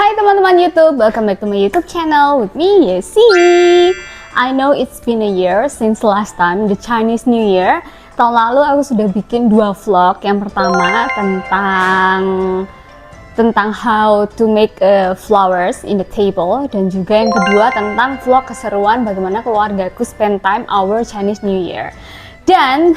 Hai teman-teman YouTube, welcome back to my YouTube channel with me, Yesi. I know it's been a year since last time, the Chinese New Year. Tahun lalu aku sudah bikin 2 vlog. Yang pertama tentang how to make flowers in the table, dan juga yang kedua tentang vlog keseruan bagaimana keluargaku spend time our Chinese New Year. Dan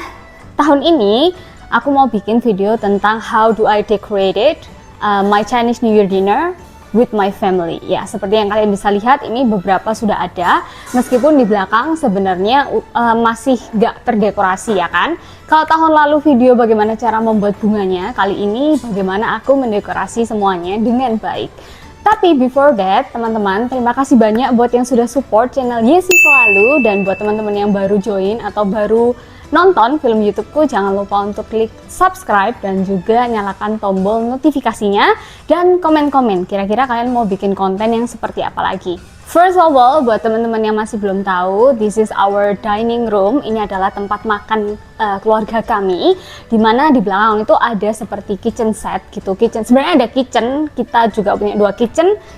tahun ini aku mau bikin video tentang how do I decorate it, my Chinese New Year dinner with my family. Ya, seperti yang kalian bisa lihat, ini beberapa sudah ada, meskipun di belakang sebenarnya masih gak terdekorasi, ya kan. Kalau tahun lalu video bagaimana cara membuat bunganya, kali ini bagaimana aku mendekorasi semuanya dengan baik. Tapi before that, teman-teman, terima kasih banyak buat yang sudah support channel Yesi selalu, dan buat teman-teman yang baru join atau baru nonton film YouTubeku, jangan lupa untuk klik subscribe dan juga nyalakan tombol notifikasinya, dan komen-komen kira-kira kalian mau bikin konten yang seperti apa lagi. First of all, buat teman-teman yang masih belum tahu, this is our dining room. Ini adalah tempat makan keluarga kami, dimana di belakang itu ada seperti kitchen set gitu. Sebenarnya ada kitchen, kita juga punya 2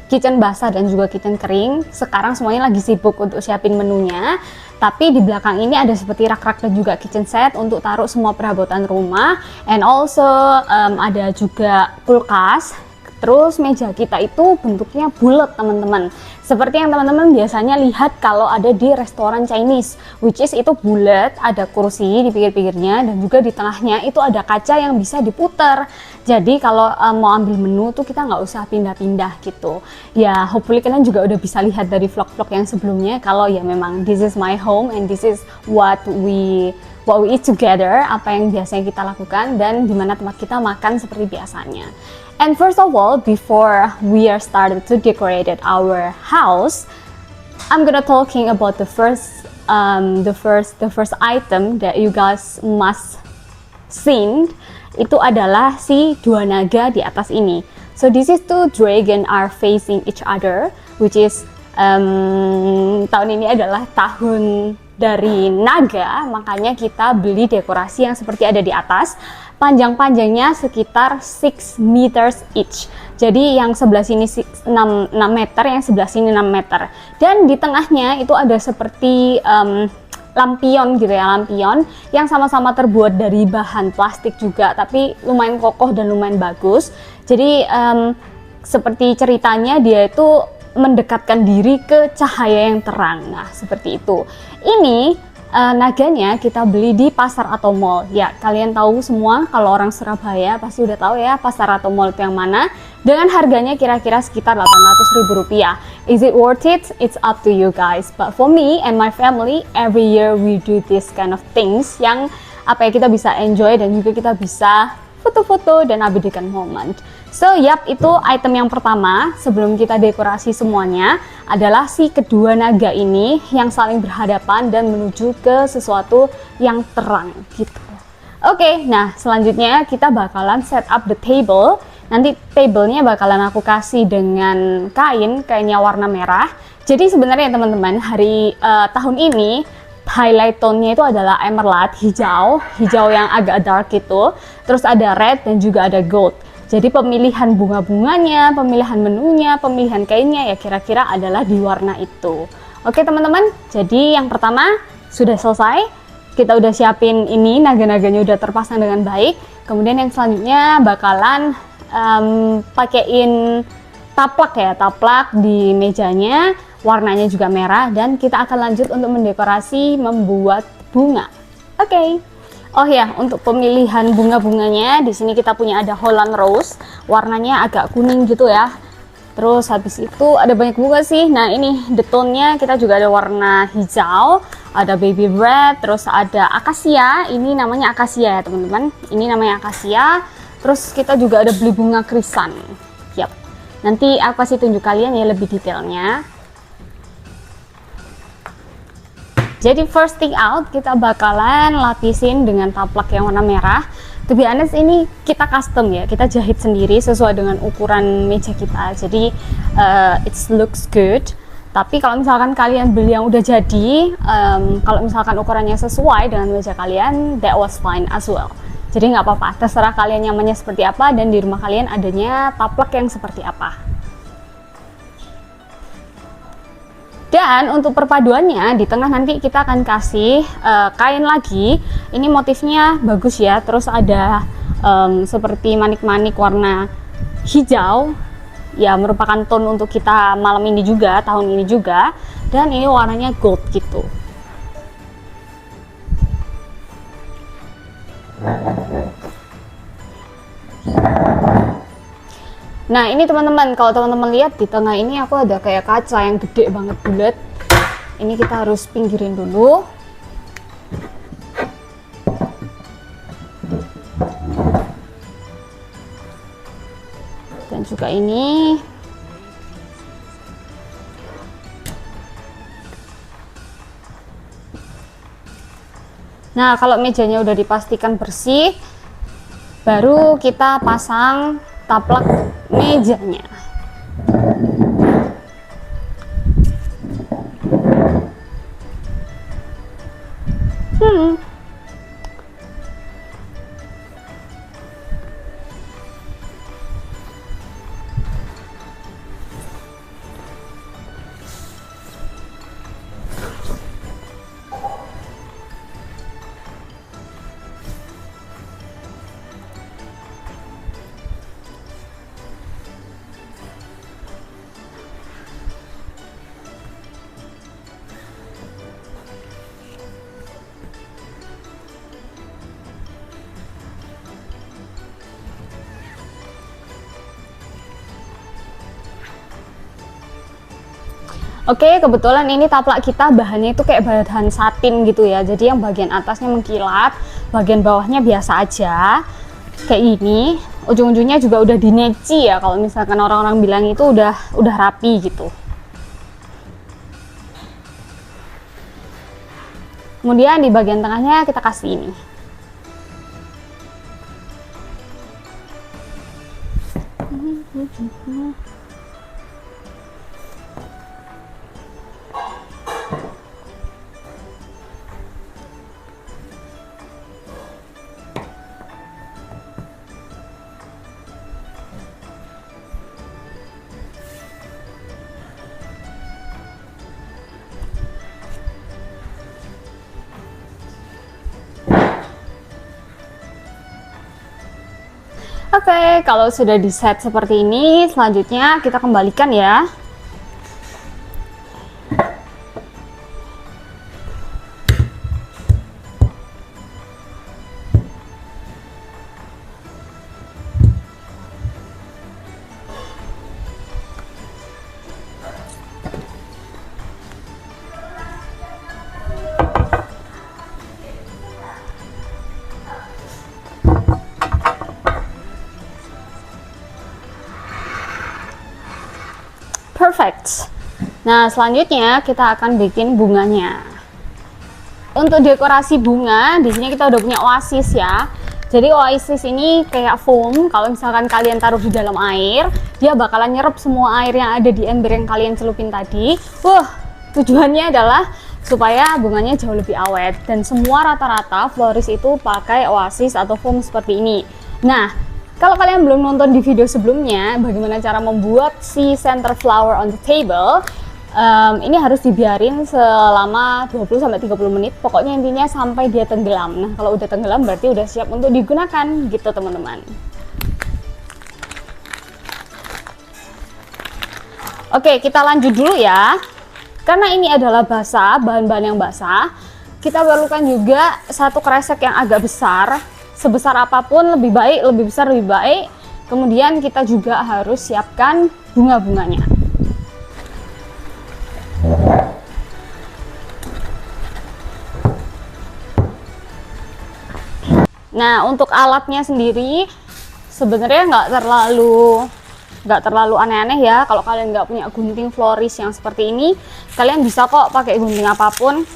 kitchen basah dan juga kitchen kering. Sekarang semuanya lagi sibuk untuk siapin menunya. Tapi di belakang ini ada seperti rak-rak dan juga kitchen set untuk taruh semua perabotan rumah. And also ada juga kulkas. Terus meja kita itu bentuknya bulat, teman-teman. Seperti yang teman-teman biasanya lihat kalau ada di restoran Chinese, which is itu bulat, ada kursi di pinggir-pinggirnya, dan juga di tengahnya itu ada kaca yang bisa diputar. Jadi kalau mau ambil menu tuh kita nggak usah pindah-pindah gitu. Ya, hopefully kalian juga udah bisa lihat dari vlog-vlog yang sebelumnya kalau ya memang this is my home and this is what we eat together, apa yang biasanya kita lakukan, dan dimana tempat kita makan seperti biasanya. And first of all, before we are started to decorate our house, I'm gonna talking about the first item that you guys must seen. Itu adalah si 2 naga di atas ini. So this is 2 dragon are facing each other, which is tahun ini adalah tahun dari naga, makanya kita beli dekorasi yang seperti ada di atas. Panjang-panjangnya sekitar 6 meters each. Jadi yang sebelah sini 6 meter, yang sebelah sini 6 meter. Dan di tengahnya itu ada seperti lampion gitu ya, lampion yang sama-sama terbuat dari bahan plastik juga, tapi lumayan kokoh dan lumayan bagus. Jadi seperti ceritanya dia itu mendekatkan diri ke cahaya yang terang. Nah, seperti itu. Ini naganya kita beli di pasar atau mall. Ya, kalian tahu semua kalau orang Surabaya pasti udah tahu ya pasar atau mall itu yang mana. Dengan harganya kira-kira sekitar 800.000 rupiah. Is it worth it? It's up to you guys. But for me and my family, every year we do this kind of things yang apa ya, kita bisa enjoy dan juga kita bisa foto-foto dan abadikan moment. So, itu item yang pertama sebelum kita dekorasi semuanya adalah si kedua naga ini yang saling berhadapan dan menuju ke sesuatu yang terang gitu. Oke, nah selanjutnya kita bakalan set up the table. Nanti tablenya bakalan aku kasih dengan kainnya warna merah. Jadi sebenarnya teman-teman, tahun ini highlight tone-nya itu adalah emerald, hijau yang agak dark gitu. Terus ada red dan juga ada gold. Jadi pemilihan bunga-bunganya, pemilihan menunya, pemilihan kainnya ya kira-kira adalah di warna itu. Oke teman-teman, jadi yang pertama sudah selesai. Kita udah siapin ini, naga-naganya udah terpasang dengan baik. Kemudian yang selanjutnya bakalan pakein taplak di mejanya. Warnanya juga merah, dan kita akan lanjut untuk mendekorasi membuat bunga. Oke. Oh ya, untuk pemilihan bunga-bunganya di sini kita punya ada Holland Rose, warnanya agak kuning gitu ya. Terus habis itu ada banyak bunga sih. Nah, ini the tone-nya kita juga ada warna hijau, ada baby red, terus ada akasia. Ini namanya akasia ya, teman-teman. Ini namanya akasia. Terus kita juga ada beli bunga krisan. Yap. Nanti aku kasih tunjuk kalian ya lebih detailnya. Jadi first thing out, kita bakalan lapisin dengan taplak yang warna merah. To be honest, ini kita custom ya, kita jahit sendiri sesuai dengan ukuran meja kita. Jadi it looks good. Tapi kalau misalkan kalian beli yang udah jadi, kalau misalkan ukurannya sesuai dengan meja kalian, that was fine as well. Jadi nggak apa-apa, terserah kalian nyamannya seperti apa dan di rumah kalian adanya taplak yang seperti apa. Dan untuk perpaduannya di tengah nanti kita akan kasih kain lagi. Ini motifnya bagus ya, terus ada seperti manik-manik warna hijau ya, merupakan tone untuk kita malam ini juga, tahun ini juga. Dan ini warnanya gold gitu. Nah ini teman-teman, kalau teman-teman lihat di tengah ini aku ada kayak kaca yang gede banget bulat. Ini kita harus pinggirin dulu. Dan juga ini. Nah kalau mejanya udah dipastikan bersih, baru kita pasang taplak mejanya. Oke, kebetulan ini taplak kita bahannya itu kayak bahan satin gitu ya. Jadi yang bagian atasnya mengkilat, bagian bawahnya biasa aja. Kayak gini. Ujung-ujungnya juga udah dineci ya, kalau misalkan orang-orang bilang itu udah rapi gitu. Kemudian di bagian tengahnya kita kasih ini. Oke, kalau sudah di set seperti ini, selanjutnya kita kembalikan ya. Perfect. Nah, selanjutnya kita akan bikin bunganya. Untuk dekorasi bunga, di sini kita udah punya oasis ya. Jadi oasis ini kayak foam. Kalau misalkan kalian taruh di dalam air, dia bakalan nyerap semua air yang ada di ember yang kalian celupin tadi. Tujuannya adalah supaya bunganya jauh lebih awet. Dan semua rata-rata florist itu pakai oasis atau foam seperti ini. Nah, kalau kalian belum nonton di video sebelumnya, bagaimana cara membuat si center flower on the table, ini harus dibiarin selama 20-30 menit. Pokoknya intinya sampai dia tenggelam. Nah, kalau udah tenggelam berarti udah siap untuk digunakan gitu teman-teman. Oke, kita lanjut dulu ya. Karena ini adalah basah, bahan-bahan yang basah, kita perlukan juga satu kresek yang agak besar. Sebesar apapun lebih baik, lebih besar lebih baik. Kemudian kita juga harus siapkan bunga-bunganya. Nah, untuk alatnya sendiri sebenarnya nggak terlalu aneh-aneh ya. Kalau kalian nggak punya gunting florist yang seperti ini, kalian bisa kok pakai gunting apapun.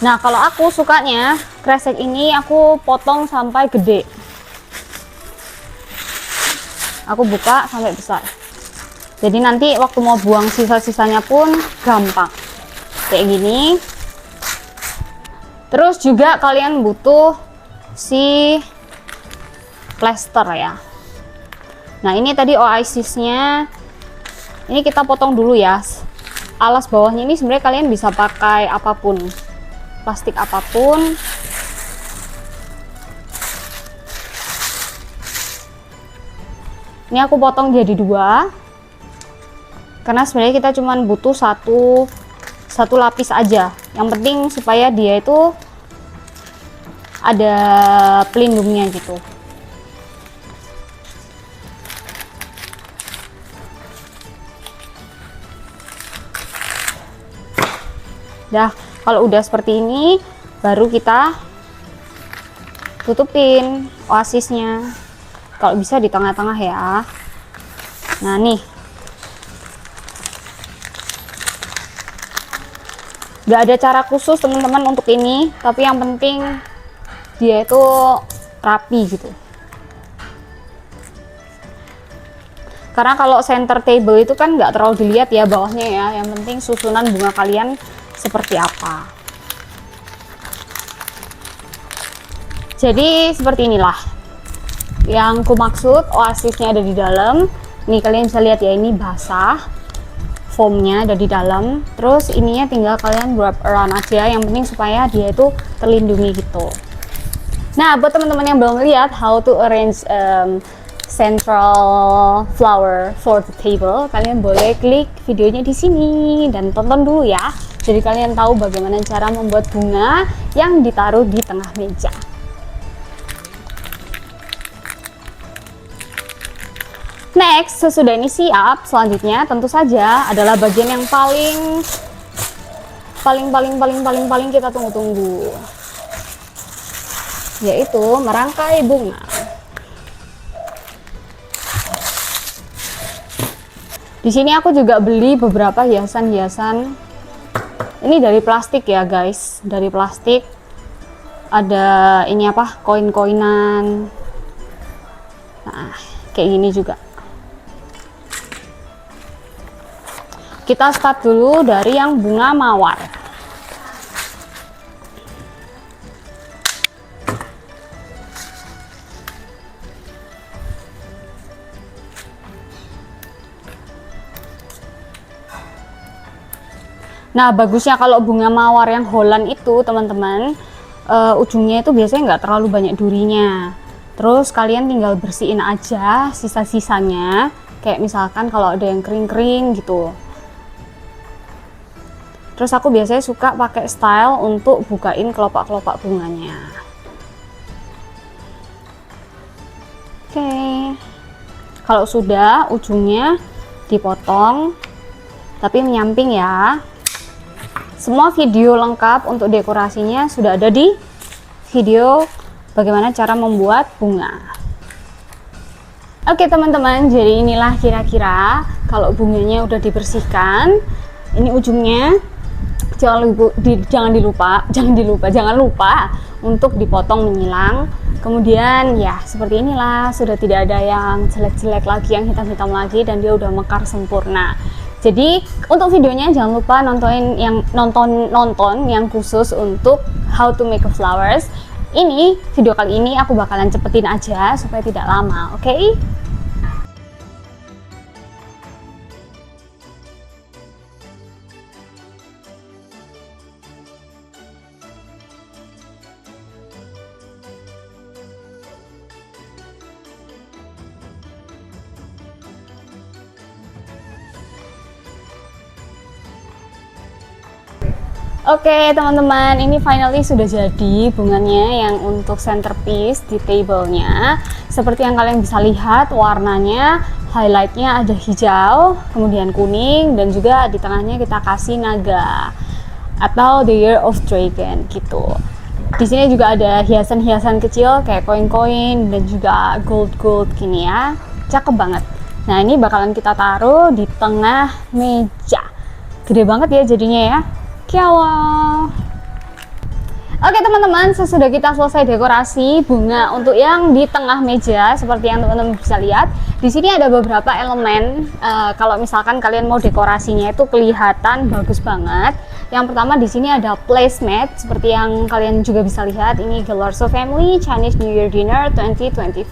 Nah, kalau aku sukanya kresek ini aku potong sampai gede. Aku buka sampai besar. Jadi nanti waktu mau buang sisa-sisanya pun gampang. Kayak gini. Terus juga kalian butuh si plester ya. Nah, ini tadi oasisnya. Ini kita potong dulu ya. alas bawahnya ini sebenarnya kalian bisa pakai apapun, plastik apapun. Ini aku potong jadi 2 karena sebenarnya kita cuman butuh satu lapis aja. Yang penting supaya dia itu ada pelindungnya gitu. Dah, kalau udah seperti ini baru kita tutupin oasisnya. Kalau bisa di tengah-tengah ya. Nah nih, nggak ada cara khusus teman-teman untuk ini, tapi yang penting dia itu rapi gitu. Karena kalau center table itu kan nggak terlalu dilihat ya bawahnya ya, yang penting susunan bunga kalian seperti apa. Jadi seperti inilah yang ku maksud, oasisnya ada di dalam. Nih kalian bisa lihat ya, ini basah, foamnya ada di dalam. Terus ininya tinggal kalian wrap around aja, yang penting supaya dia itu terlindungi gitu. Nah, buat teman-teman yang belum lihat how to arrange central flower for the table, kalian boleh klik videonya di sini dan tonton dulu ya. Jadi kalian tahu bagaimana cara membuat bunga yang ditaruh di tengah meja. Next, sesudah ini siap, selanjutnya tentu saja adalah bagian yang paling kita tunggu-tunggu, yaitu merangkai bunga. Di sini aku juga beli beberapa hiasan-hiasan. Ini dari plastik ya guys, dari plastik. Ada ini apa? Koin-koinan. Nah, kayak gini juga. Kita start dulu dari yang bunga mawar. Nah, bagusnya kalau bunga mawar yang Holland itu teman-teman, ujungnya itu biasanya nggak terlalu banyak durinya. Terus kalian tinggal bersihin aja sisa-sisanya, kayak misalkan kalau ada yang kering-kering gitu. Terus aku biasanya suka pakai style untuk bukain kelopak-kelopak bunganya. Oke. Kalau sudah, ujungnya dipotong tapi menyamping ya. Semua video lengkap untuk dekorasinya sudah ada di video bagaimana cara membuat bunga. Oke teman-teman, jadi inilah kira-kira kalau bunganya udah dibersihkan. Ini ujungnya. Jangan lupa untuk dipotong menyilang. Kemudian ya seperti inilah, sudah tidak ada yang jelek-jelek lagi, yang hitam-hitam lagi, dan dia udah mekar sempurna. Jadi untuk videonya jangan lupa nonton yang khusus untuk how to make a flowers. Ini video kali ini aku bakalan cepetin aja supaya tidak lama, oke? Oke teman-teman, ini finally sudah jadi bunganya yang untuk centerpiece di tablenya. Seperti yang kalian bisa lihat, warnanya highlightnya ada hijau, kemudian kuning, dan juga di tengahnya kita kasih naga atau the Year of Dragon gitu. Di sini juga ada hiasan-hiasan kecil kayak koin-koin dan juga gold gini ya, cakep banget. Nah ini bakalan kita taruh di tengah meja, gede banget ya jadinya ya. Kiawa. Oke teman-teman, sesudah kita selesai dekorasi bunga untuk yang di tengah meja seperti yang teman-teman bisa lihat, Di sini ada beberapa elemen. Kalau misalkan kalian mau dekorasinya itu kelihatan bagus banget. Yang pertama di sini ada placemat seperti yang kalian juga bisa lihat. Ini Gallarzo Family Chinese New Year Dinner 2024.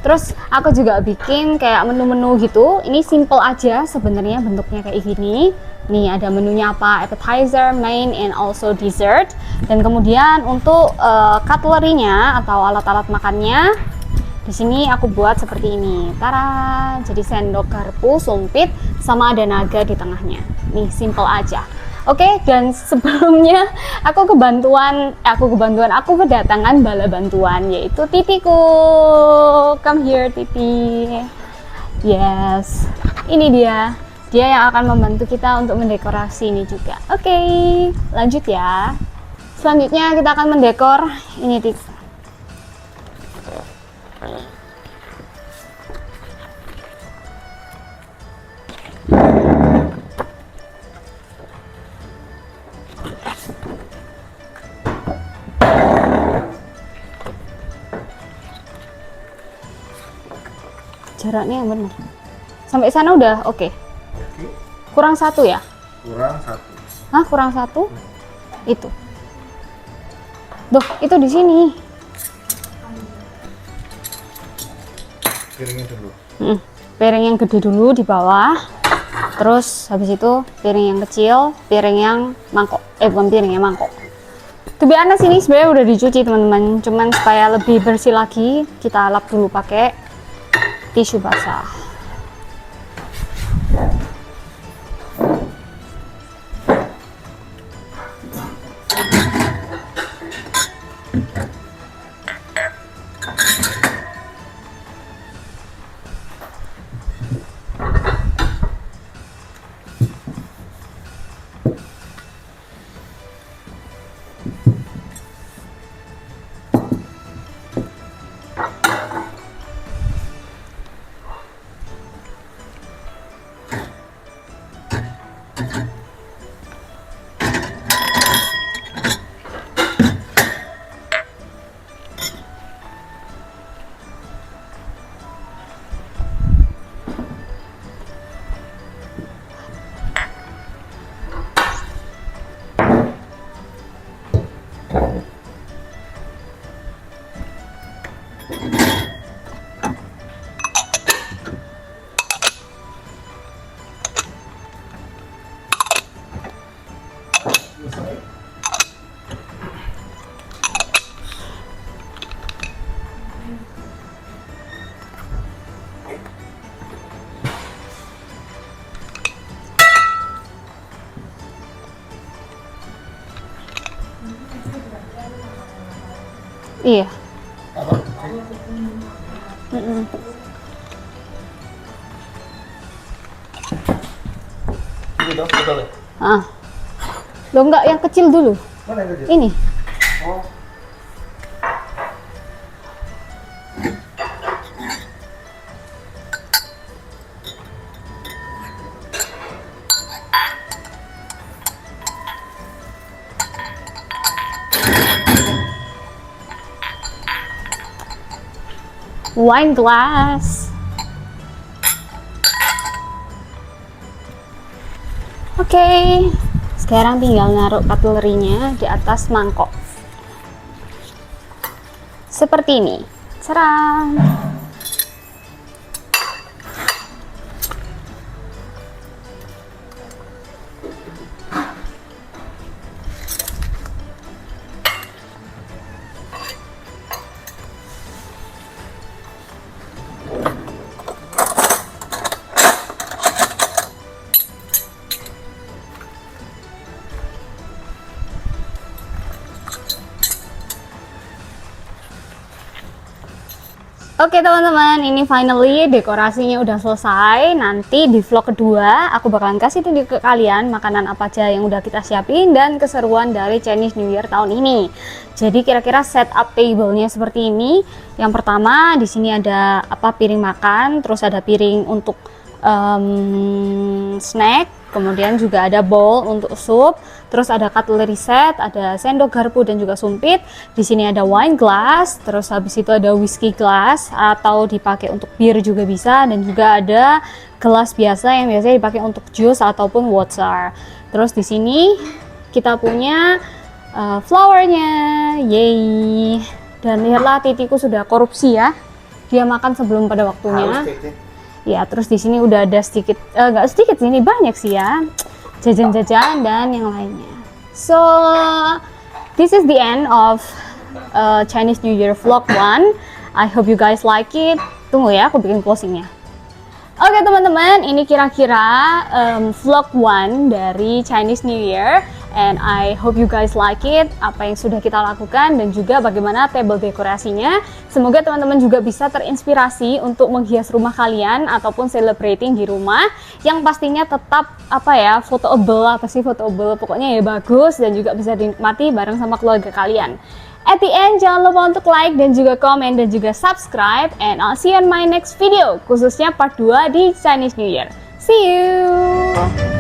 Terus aku juga bikin kayak menu-menu gitu. Ini simple aja sebenarnya bentuknya kayak gini. Nih ada menunya apa, appetizer, main, and also dessert. Dan kemudian untuk cutlery-nya atau alat-alat makannya, di sini aku buat seperti ini. Tara, jadi sendok, garpu, sumpit, sama ada naga di tengahnya. Nih simple aja. Oke, dan sebelumnya aku kedatangan bala bantuan, yaitu Titiku. Come here, Titi. Yes, ini dia yang akan membantu kita untuk mendekorasi ini juga. Oke, lanjut ya. Selanjutnya kita akan mendekor ini, Titi. Jaraknya yang benar. Sampai sana udah oke. Kurang satu ya? Kurang satu. Hah, kurang satu? Itu. Duh, itu di sini. Piringnya dulu. Piring yang gede dulu di bawah. Terus habis itu piring yang kecil, piring yang mangkok. Bukan piring yang mangkok. To be honest, ini sebenarnya udah dicuci teman-teman. Cuman supaya lebih bersih lagi, kita lap dulu pakai tisu basah. Iya. Gitu, betul ya? Lo enggak yang kecil dulu. Mana yang kecil? Ini. Oh. Wine glass. Oke, sekarang tinggal naruh cutlery-nya di atas mangkok. Seperti ini. Cerang. Oke teman-teman, ini finally dekorasinya udah selesai. Nanti di vlog kedua aku bakalan kasih tunjuk ke kalian makanan apa aja yang udah kita siapin dan keseruan dari Chinese New Year tahun ini. Jadi kira-kira setup table-nya seperti ini. Yang pertama di sini ada piring makan, terus ada piring untuk snack, kemudian juga ada bowl untuk sup, terus ada cutlery set, ada sendok, garpu dan juga sumpit. Di sini ada wine glass, terus habis itu ada whiskey glass atau dipakai untuk bir juga bisa, dan juga ada gelas biasa yang biasanya dipakai untuk jus ataupun water. Terus di sini kita punya flowernya, yay. Dan lihatlah titiku sudah korupsi ya, dia makan sebelum pada waktunya. Ya, terus di sini udah ada sedikit, nggak sedikit sih, ini banyak sih ya, jajan-jajan dan yang lainnya. So this is the end of Chinese New Year vlog 1. I hope you guys like it. Tunggu ya, aku bikin closingnya. Oke teman-teman, ini kira-kira vlog 1 dari Chinese New Year, and I hope you guys like it, apa yang sudah kita lakukan dan juga bagaimana table dekorasinya. Semoga teman-teman juga bisa terinspirasi untuk menghias rumah kalian ataupun celebrating di rumah, yang pastinya tetap fotoable, pokoknya ya bagus dan juga bisa dinikmati bareng sama keluarga kalian. At the end, jangan lupa untuk like dan juga komen dan juga subscribe, and I'll see you on my next video, khususnya part 2 di Chinese New Year. See you!